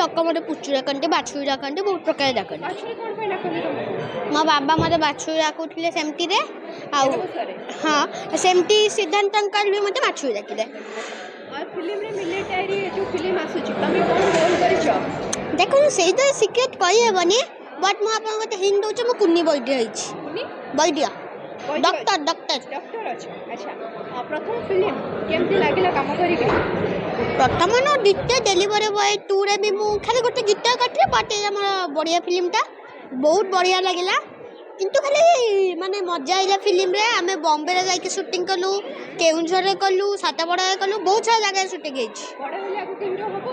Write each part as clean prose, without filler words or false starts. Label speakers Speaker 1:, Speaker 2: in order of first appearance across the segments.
Speaker 1: लोक मत पुचु डाकती बाछुरी डाकती बहुत प्रकार डाकती मो बाबा मत बाछुरी डाकुले सेमती हाँ सेमती सिद्धांत अंकल भी मत बाछुरी डाकिले देखो से सिक्रेट कहीहेनी बट मुझे हिंट दूसरी मु कुन्नी बैद्य बैद्य डॉक्टर डॉक्टर
Speaker 2: प्रथम फिल्म केमती लागिला काम करिके
Speaker 1: प्रथम न द्वितीय डेलीवरी बॉय 2 रे भी मु खाली गोटे गीत काटले बट हमर बढ़िया फिल्मटा बहुत बढ़िया लगिला किंतु खाली माने मजा आइला फिल्म रे आमे बॉम्बे रे जाके शूटिंग कलु केउंझर रे कलु सातपड़ा रे कलु बहुत सारा जगह शूटिंग हेछि
Speaker 2: बड़ होले आगु हीरो हबो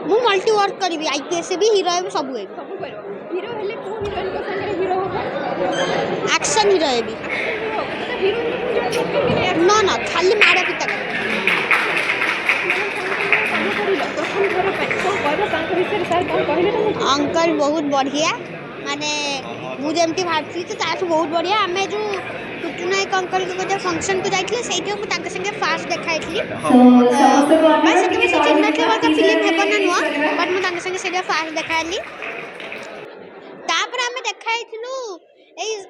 Speaker 1: मु मल्टी वर्क करबी आईपीएस भी हीरो है सब है
Speaker 2: सब करबो हीरो हेले को हीरोइन को संगे हीरो हबो
Speaker 1: एक्शन हीरो है भी ना ना खाली मारा पिटा कर अंकल बहुत बढ़िया माने मुझे भावती तो ताठू बहुत बढ़िया आम जो टुटू नायक अंकल को गोटे फंक्शन को जाइए से संगे फास्ट देखाई फिल्म हेब ना नुह बट मुझे फास्ट देखाली तापर आम देखाई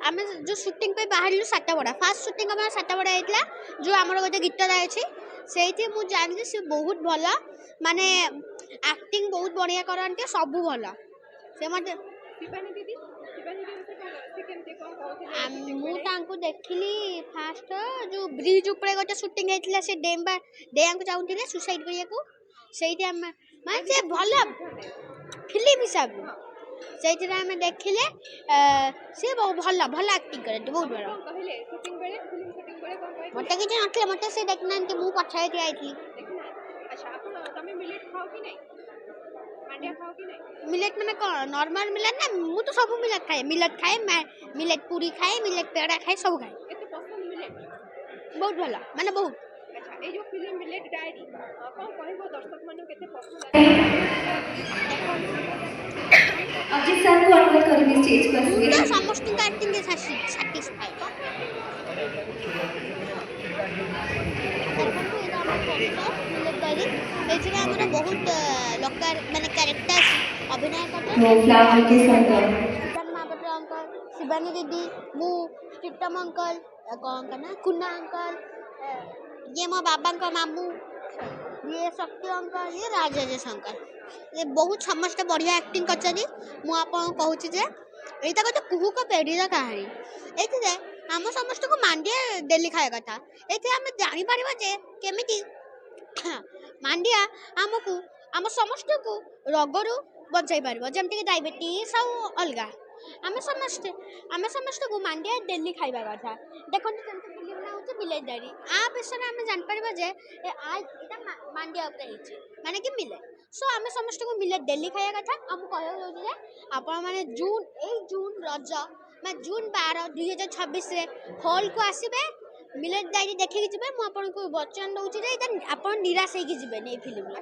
Speaker 1: आम जो शूटिंग पे बाहर सातपड़ा फास्ट शूटिंग आम सातपड़ा होता जो आम गोटे गीतटा अच्छी से मुझे जानी सी बहुत भल माने एक्टिंग बहुत बढ़िया करते सब भल से मत मुझे देखली फास्ट जो ब्रिज उपरे गोटे शूटिंग होता से डेया को चाहूले सुसाइड करने को से भल फिल्म हिसाब से देखिले सी भल भल एक्टिंग करते बहुत बड़ा मत कि नथिले मत से देखना मुझे पछाई थी मिलेट मैंने कौन नॉर्मल मिलेट ना मु तो सब मिलेट खाए मिलेट पूरी खाए मिलेट पेड़ा खाए सब खाए बहुत भला माने बहुत
Speaker 2: अच्छा ए जो फिल्म मिलेट डायरी कोन कहबो दर्शक मानो केते पसंद अजित सर को अनुरोध करेंगे स्टेज पर
Speaker 1: पूरा समस्त का एक्टिंग के सैटिस्फाई बहुत लोकल माने कैरेक्टर अभिनय करते महापात्र अंकल शिवानी दीदी मु टिटम अंकल कौन ना कुन्ना अंकल ये मो बाबा का मामू ये शक्ति अंकल ये राजेश अंकल ये बहुत समस्त बढ़िया एक्टिंग कर कहूँ जे यहाँ गोटे कुहुक पेढ़ीर कहानी ये आम समस्त को मांडिया डेली खाया कथा ये आम जापर जे केमी मांडिया आमको आम समस्त को रोगरू बचाई पार जमती डायबिटीज आउ अलग आम समस्त को मांडिया डेली खाଇବା कथा देखो फिल्म ना हूँ मिलेट डायरी आ विषय आम जापर जे मांडिया माने कि मिलेट सो आम समस्त को मिलेट डेली खाଇବା कथा आम कह आपण मैंने जून रज मैं जून 12 2026 हॉल को आसबे मिलेट डायरी देखिए जी मुझे वचन दूसरी आप निराश होगी फिल्म।